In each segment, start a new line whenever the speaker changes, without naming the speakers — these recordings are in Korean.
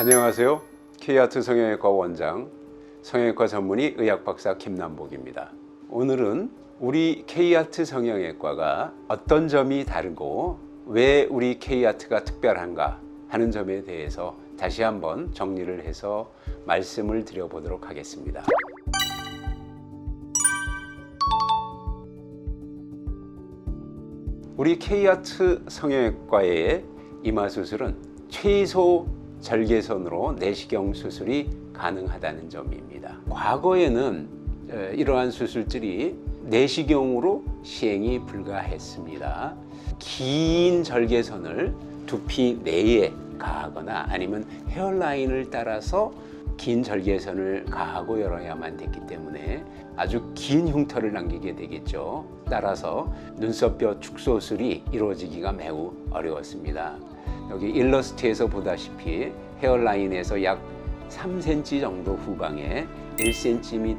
안녕하세요. K아트 성형외과 원장, 성형외과 전문의 의학박사 김남복입니다. 오늘은 우리 K아트 성형외과가 어떤 점이 다르고 왜 우리 K아트가 특별한가 하는 점에 대해서 다시 한번 정리를 해서 말씀을 드려보도록 하겠습니다. 우리 K아트 성형외과의 이마수술은 최소 절개선으로 내시경 수술이 가능하다는 점입니다. 과거에는 이러한 수술들이 내시경으로 시행이 불가했습니다. 긴 절개선을 두피 내에 가하거나 아니면 헤어라인을 따라서 긴 절개선을 가하고 열어야만 됐기 때문에 아주 긴 흉터를 남기게 되겠죠. 따라서 눈썹뼈 축소술이 이루어지기가 매우 어려웠습니다. 여기 일러스트에서 보다시피 헤어라인에서 약 3cm 정도 후방에 1cm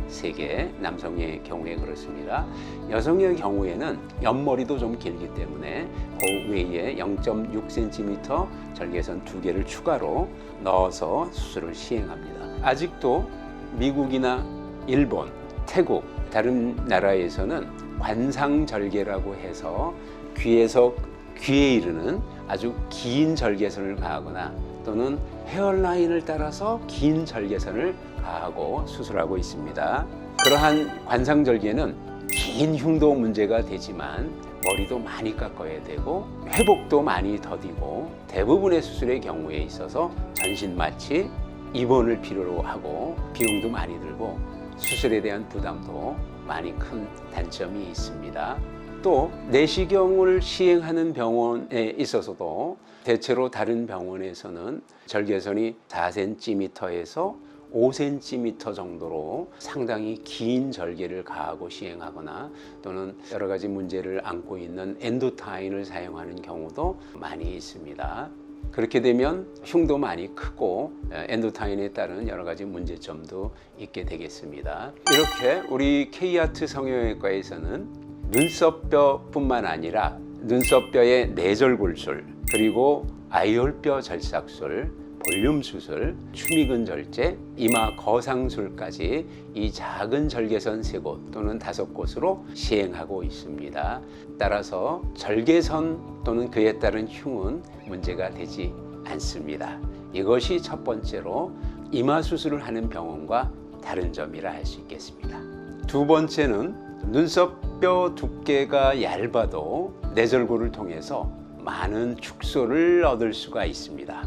3개, 남성의 경우에 그렇습니다. 여성의 경우에는 옆머리도 좀 길기 때문에 그 외에 0.6cm 절개선 2개를 추가로 넣어서 수술을 시행합니다. 아직도 미국이나 일본, 태국, 다른 나라에서는 관상절개라고 해서 귀에서 귀에 이르는 아주 긴 절개선을 가하거나 또는 헤어라인을 따라서 긴 절개선을 가하고 수술하고 있습니다. 그러한 관상절개는 긴 흉도 문제가 되지만 머리도 많이 깎아야 되고 회복도 많이 더디고 대부분의 수술의 경우에 있어서 전신 마취, 입원을 필요로 하고 비용도 많이 들고 수술에 대한 부담도 많이 큰 단점이 있습니다. 또 내시경을 시행하는 병원에 있어서도 대체로 다른 병원에서는 절개선이 4cm에서 5cm 정도로 상당히 긴 절개를 가하고 시행하거나 또는 여러 가지 문제를 안고 있는 엔도타인을 사용하는 경우도 많이 있습니다. 그렇게 되면 흉도 많이 크고 엔도타인에 따른 여러 가지 문제점도 있게 되겠습니다. 이렇게 우리 K아트 성형외과에서는 눈썹뼈뿐만 아니라 눈썹뼈의 내절골술, 그리고 아이홀뼈 절삭술, 볼륨 수술, 추미근 절제, 이마 거상술까지 이 작은 절개선 3곳 또는 5곳으로 시행하고 있습니다. 따라서 절개선 또는 그에 따른 흉은 문제가 되지 않습니다. 이것이 첫 번째로 이마 수술을 하는 병원과 다른 점이라 할 수 있겠습니다. 두 번째는 눈썹뼈 두께가 얇아도 내절골을 통해서 많은 축소를 얻을 수가 있습니다.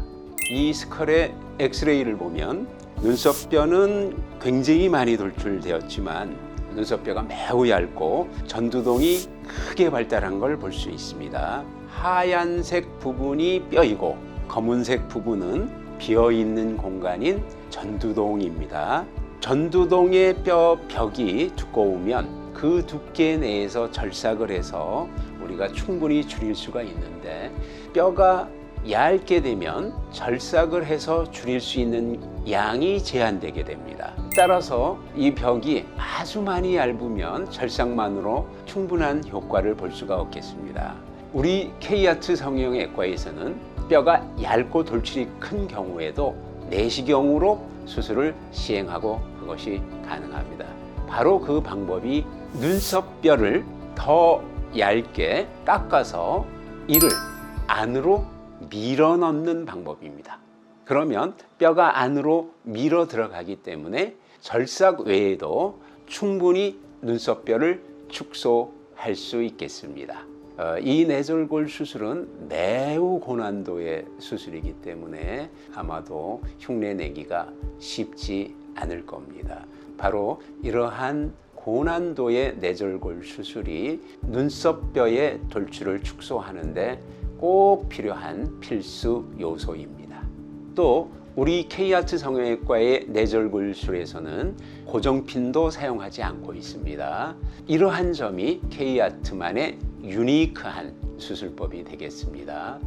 이 스컬의 엑스레이를 보면 눈썹뼈는 굉장히 많이 돌출되었지만 눈썹뼈가 매우 얇고 전두동이 크게 발달한 걸 볼 수 있습니다. 하얀색 부분이 뼈이고 검은색 부분은 비어있는 공간인 전두동입니다. 전두동의 뼈 벽이 두꺼우면 그 두께 내에서 절삭을 해서 우리가 충분히 줄일 수가 있는데 뼈가 얇게 되면 절삭을 해서 줄일 수 있는 양이 제한되게 됩니다. 따라서 이 벽이 아주 많이 얇으면 절삭만으로 충분한 효과를 볼 수가 없겠습니다. 우리 K아트 성형외과에서는 뼈가 얇고 돌출이 큰 경우에도 내시경으로 수술을 시행하고 그것이 가능합니다. 바로 그 방법이 눈썹뼈를 더 얇게 깎아서 이를 안으로 밀어 넣는 방법입니다. 그러면 뼈가 안으로 밀어 들어가기 때문에 절삭 외에도 충분히 눈썹뼈를 축소할 수 있겠습니다. 이 내절골 수술은 매우 고난도의 수술이기 때문에 아마도 흉내 내기가 쉽지 않을 겁니다. 바로 이러한 고난도의 내절골 수술이 눈썹뼈의 돌출을 축소하는데 꼭 필요한 필수 요소입니다. 또 우리 K아트 성형외과의 내절골술에서는 고정핀도 사용하지 않고 있습니다. 이러한 점이 K아트만의 유니크한 수술법이 되겠습니다.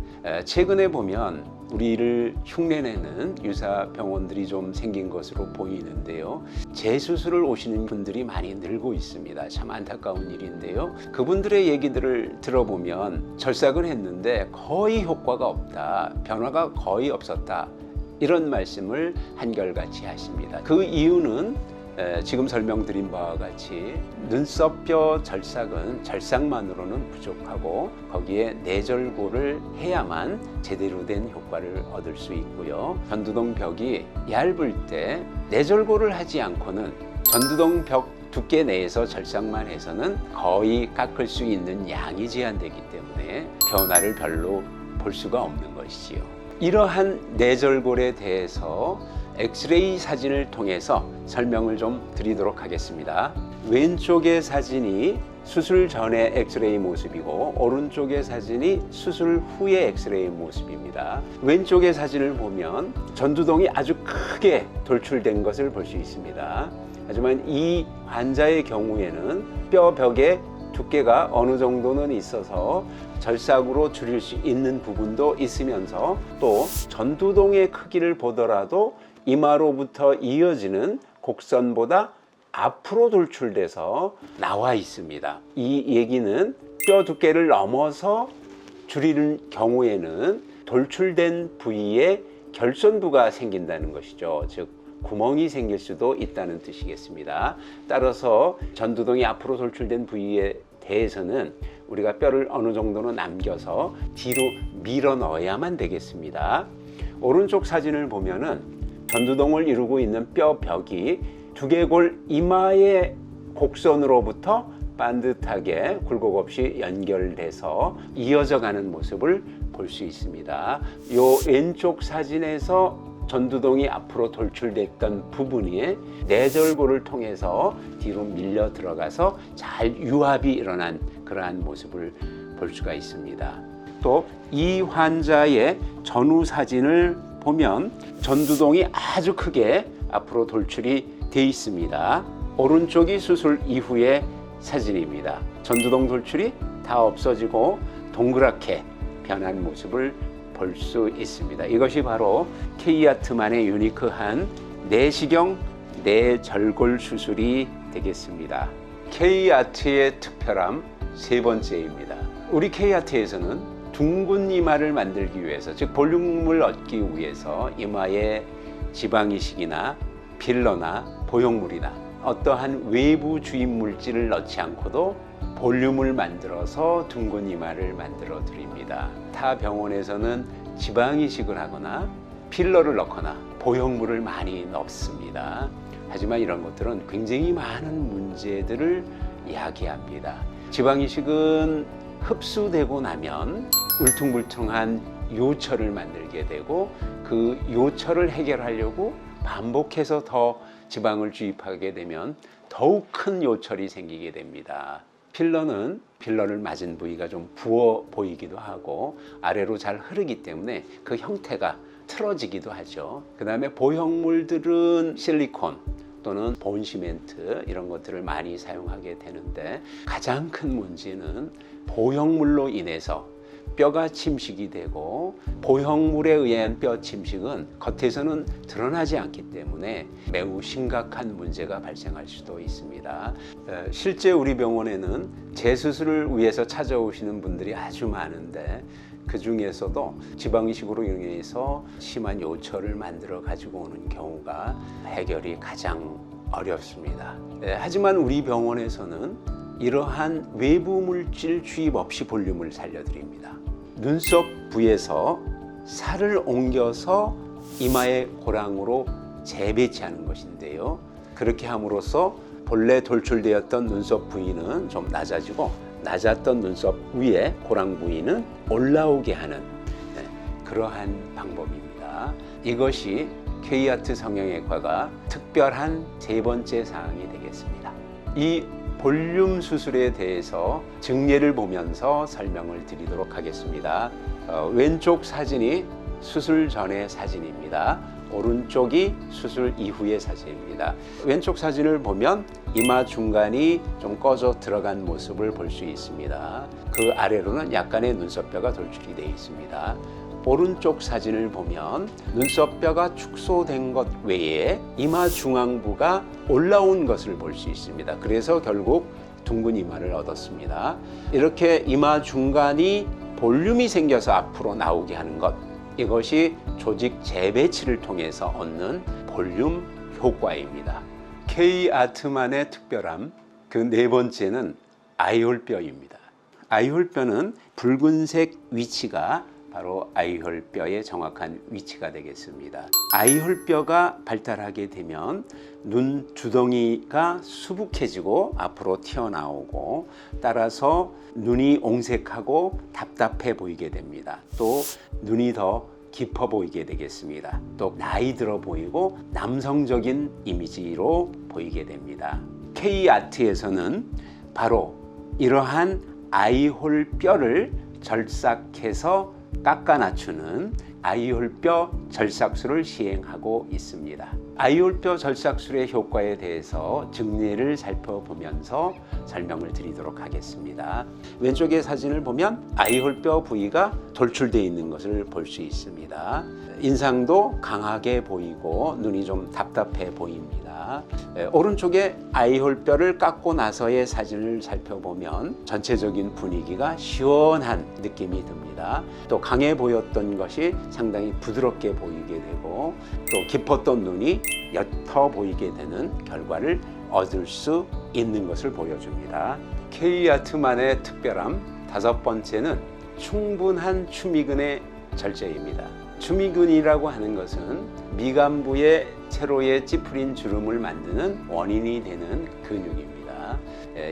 최근에 보면 우리를 흉내내는 유사 병원들이 좀 생긴 것으로 보이는데요. 재수술을 오시는 분들이 많이 늘고 있습니다. 참 안타까운 일인데요. 그분들의 얘기들을 들어보면 절삭을 했는데 거의 효과가 없다, 변화가 거의 없었다, 이런 말씀을 한결같이 하십니다. 그 이유는 지금 설명드린 바와 같이 눈썹뼈 절삭은 절삭만으로는 부족하고 거기에 내절골을 해야만 제대로 된 효과를 얻을 수 있고요. 전두동 벽이 얇을 때 내절골을 하지 않고는 전두동 벽 두께 내에서 절삭만 해서는 거의 깎을 수 있는 양이 제한되기 때문에 변화를 별로 볼 수가 없는 것이지요. 이러한 내절골에 대해서 엑스레이 사진을 통해서 설명을 좀 드리도록 하겠습니다. 왼쪽의 사진이 수술 전의 엑스레이 모습이고 오른쪽의 사진이 수술 후의 엑스레이 모습입니다. 왼쪽의 사진을 보면 전두동이 아주 크게 돌출된 것을 볼 수 있습니다. 하지만 이 환자의 경우에는 뼈 벽에 두께가 어느 정도는 있어서 절삭으로 줄일 수 있는 부분도 있으면서 또 전두동의 크기를 보더라도 이마로부터 이어지는 곡선보다 앞으로 돌출돼서 나와 있습니다. 이 얘기는 뼈 두께를 넘어서 줄이는 경우에는 돌출된 부위에 결손부가 생긴다는 것이죠. 즉 구멍이 생길 수도 있다는 뜻이겠습니다. 따라서 전두동이 앞으로 돌출된 부위에 대해서는 우리가 뼈를 어느 정도는 남겨서 뒤로 밀어 넣어야만 되겠습니다. 오른쪽 사진을 보면은 전두동을 이루고 있는 뼈 벽이 두개골 이마의 곡선으로부터 반듯하게 굴곡 없이 연결돼서 이어져 가는 모습을 볼 수 있습니다. 요 왼쪽 사진에서 전두동이 앞으로 돌출됐던 부분이 내절골을 통해서 뒤로 밀려 들어가서 잘 유합이 일어난 그러한 모습을 볼 수가 있습니다. 또 이 환자의 전후 사진을 보면 전두동이 아주 크게 앞으로 돌출이 돼 있습니다. 오른쪽이 수술 이후의 사진입니다. 전두동 돌출이 다 없어지고 동그랗게 변한 모습을 볼 수 있습니다. 이것이 바로 K아트만의 유니크한 내시경 내절골 수술이 되겠습니다. K아트의 특별함 세 번째입니다. 우리 K아트에서는 둥근 이마를 만들기 위해서, 즉 볼륨을 얻기 위해서 이마에 지방이식이나 필러나 보형물이나 어떠한 외부 주입 물질을 넣지 않고도 볼륨을 만들어서 둥근 이마를 만들어 드립니다. 타 병원에서는 지방이식을 하거나 필러를 넣거나 보형물을 많이 넣습니다. 하지만 이런 것들은 굉장히 많은 문제들을 야기합니다. 지방이식은 흡수되고 나면 울퉁불퉁한 요철을 만들게 되고 그 요철을 해결하려고 반복해서 더 지방을 주입하게 되면 더욱 큰 요철이 생기게 됩니다. 필러를 맞은 부위가 좀 부어 보이기도 하고 아래로 잘 흐르기 때문에 그 형태가 틀어지기도 하죠. 그 다음에 보형물들은 실리콘 또는 본시멘트 이런 것들을 많이 사용하게 되는데 가장 큰 문제는 보형물로 인해서 뼈가 침식이 되고 보형물에 의한 뼈 침식은 겉에서는 드러나지 않기 때문에 매우 심각한 문제가 발생할 수도 있습니다. 실제 우리 병원에는 재수술을 위해서 찾아오시는 분들이 아주 많은데 그 중에서도 지방이식으로 인해서 심한 요철을 만들어 가지고 오는 경우가 해결이 가장 어렵습니다. 하지만 우리 병원에서는 이러한 외부 물질 주입 없이 볼륨을 살려드립니다. 눈썹 부에서 살을 옮겨서 이마의 고랑으로 재배치하는 것인데요. 그렇게 함으로써 본래 돌출되었던 눈썹 부위는 좀 낮아지고 낮았던 눈썹 위에 고랑 부위는 올라오게 하는 그러한 방법입니다. 이것이 K아트 성형외과가 특별한 세 번째 사항이 되겠습니다. 이 볼륨 수술에 대해서 증례를 보면서 설명을 드리도록 하겠습니다. 왼쪽 사진이 수술 전의 사진입니다. 오른쪽이 수술 이후의 사진입니다. 왼쪽 사진을 보면 이마 중간이 좀 꺼져 들어간 모습을 볼 수 있습니다. 그 아래로는 약간의 눈썹뼈가 돌출이 되어 있습니다. 오른쪽 사진을 보면 눈썹뼈가 축소된 것 외에 이마 중앙부가 올라온 것을 볼 수 있습니다. 그래서 결국 둥근 이마를 얻었습니다. 이렇게 이마 중간이 볼륨이 생겨서 앞으로 나오게 하는 것, 이것이 조직 재배치를 통해서 얻는 볼륨 효과입니다. K아트만의 특별함, 그 네 번째는 아이홀뼈입니다. 아이홀뼈는 붉은색 위치가 바로 아이홀뼈의 정확한 위치가 되겠습니다. 아이홀뼈가 발달하게 되면 눈 두덩이가 수북해지고 앞으로 튀어나오고, 따라서 눈이 옹색하고 답답해 보이게 됩니다. 또 눈이 더 깊어 보이게 되겠습니다. 또 나이 들어 보이고 남성적인 이미지로 보이게 됩니다. K아트에서는 바로 이러한 아이홀뼈를 절삭해서 깎아 낮추는 아이홀뼈 절삭술을 시행하고 있습니다. 아이홀뼈 절삭술의 효과에 대해서 증례를 살펴보면서 설명을 드리도록 하겠습니다. 왼쪽의 사진을 보면 아이홀뼈 부위가 돌출되어 있는 것을 볼 수 있습니다. 인상도 강하게 보이고 눈이 좀 답답해 보입니다. 오른쪽에 아이홀뼈를 깎고 나서의 사진을 살펴보면 전체적인 분위기가 시원한 느낌이 듭니다. 또 강해 보였던 것이 상당히 부드럽게 보이게 되고, 또 깊었던 눈이 옅어 보이게 되는 결과를 얻을 수 있는 것을 보여줍니다. K아트만의 특별함, 다섯 번째는 충분한 추미근의 절제입니다. 추미근이라고 하는 것은 미간부의 세로의 찌푸린 주름을 만드는 원인이 되는 근육입니다.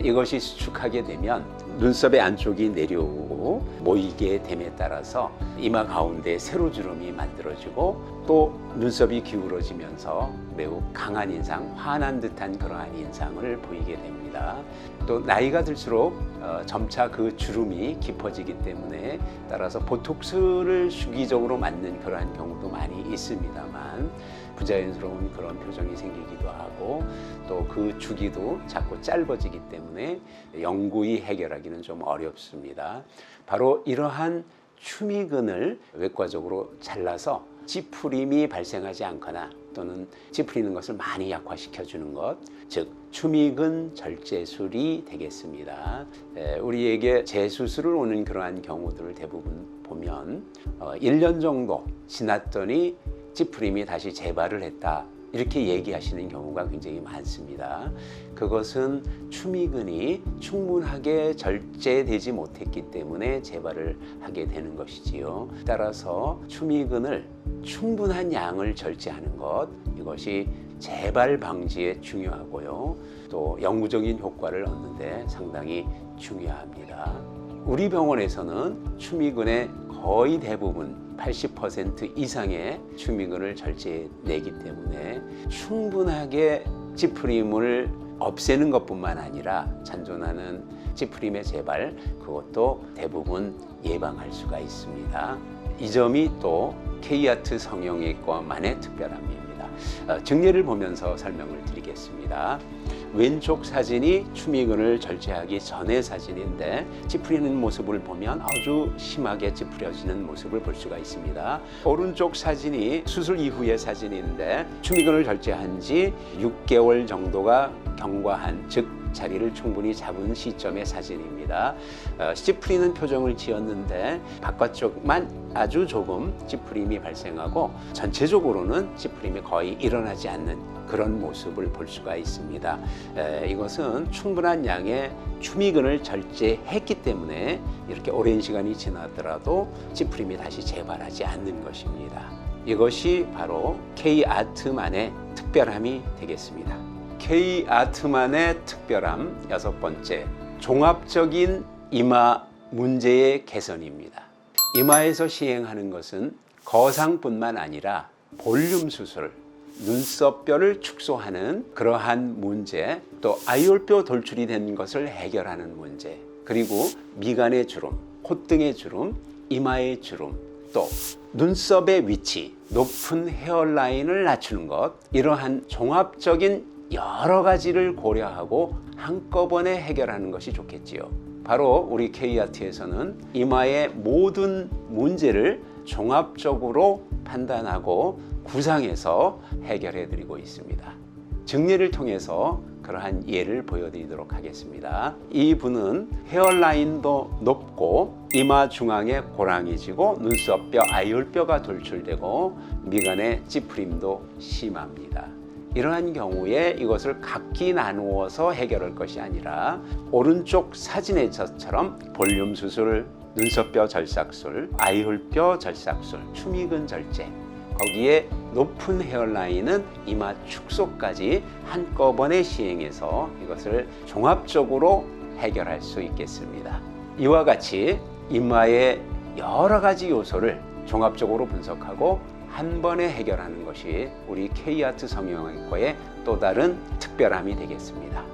이것이 수축하게 되면 눈썹의 안쪽이 내려오고 모이게 됨에 따라서 이마 가운데 세로주름이 만들어지고, 또 눈썹이 기울어지면서 매우 강한 인상, 환한 듯한 그러한 인상을 보이게 됩니다. 또 나이가 들수록 점차 그 주름이 깊어지기 때문에 따라서 보톡스를 주기적으로 맞는 그러한 경우도 많이 있습니다만, 부자연스러운 그런 표정이 생기기도 하고, 또 그 주기도 자꾸 짧아지기 때문에 영구히 해결하기는 좀 어렵습니다. 바로 이러한 추미근을 외과적으로 잘라서 찌푸림이 발생하지 않거나 또는 찌푸리는 것을 많이 약화시켜주는 것, 즉 추미근 절제술이 되겠습니다. 우리에게 재수술을 오는 그러한 경우들을 대부분 보면 1년 정도 지났더니 찌푸림이 다시 재발을 했다, 이렇게 얘기하시는 경우가 굉장히 많습니다. 그것은 추미근이 충분하게 절제되지 못했기 때문에 재발을 하게 되는 것이지요. 따라서 추미근을 충분한 양을 절제하는 것, 이것이 재발 방지에 중요하고요. 또 영구적인 효과를 얻는 데 상당히 중요합니다. 우리 병원에서는 추미근의 거의 대부분 80% 이상의 추미근을 절제내기 때문에 충분하게 찌푸림을 없애는 것뿐만 아니라 잔존하는 찌푸림의 재발, 그것도 대부분 예방할 수가 있습니다. 이 점이 또 K아트 성형외과만의 특별함입니다. 증례를 보면서 설명을 드리겠습니다. 왼쪽 사진이 추미근을 절제하기 전의 사진인데, 찌푸리는 모습을 보면 아주 심하게 찌푸려지는 모습을 볼 수가 있습니다. 오른쪽 사진이 수술 이후의 사진인데, 추미근을 절제한 지 6개월 정도가 경과한, 즉 자리를 충분히 잡은 시점의 사진입니다. 찌푸리는 표정을 지었는데 바깥쪽만 아주 조금 찌푸림이 발생하고, 전체적으로는 찌푸림이 거의 일어나지 않는 그런 모습을 볼 수가 있습니다. 이것은 충분한 양의 추미근을 절제했기 때문에 이렇게 오랜 시간이 지나더라도 찌푸림이 다시 재발하지 않는 것입니다. 이것이 바로 K아트만의 특별함이 되겠습니다. K아트만의 특별함, 여섯 번째, 종합적인 이마 문제의 개선입니다. 이마에서 시행하는 것은 거상뿐만 아니라 볼륨 수술, 눈썹뼈를 축소하는 그러한 문제, 또 아이홀뼈 돌출이 된 것을 해결하는 문제, 그리고 미간의 주름, 콧등의 주름, 이마의 주름, 또 눈썹의 위치, 높은 헤어라인을 낮추는 것, 이러한 종합적인 여러 가지를 고려하고 한꺼번에 해결하는 것이 좋겠지요. 바로 우리 K아트에서는 이마의 모든 문제를 종합적으로 판단하고 구상해서 해결해 드리고 있습니다. 증례를 통해서 그러한 예를 보여드리도록 하겠습니다. 이 분은 헤어라인도 높고 이마 중앙에 고랑이 지고 눈썹뼈, 아이올뼈가 돌출되고 미간에 찌푸림도 심합니다. 이러한 경우에 이것을 각기 나누어서 해결할 것이 아니라 오른쪽 사진에서처럼 볼륨 수술, 눈썹뼈 절삭술, 아이홀뼈 절삭술, 추미근 절제, 거기에 높은 헤어라인은 이마 축소까지 한꺼번에 시행해서 이것을 종합적으로 해결할 수 있겠습니다. 이와 같이 이마의 여러 가지 요소를 종합적으로 분석하고 한 번에 해결하는 것이 우리 K아트 성형외과의 또 다른 특별함이 되겠습니다.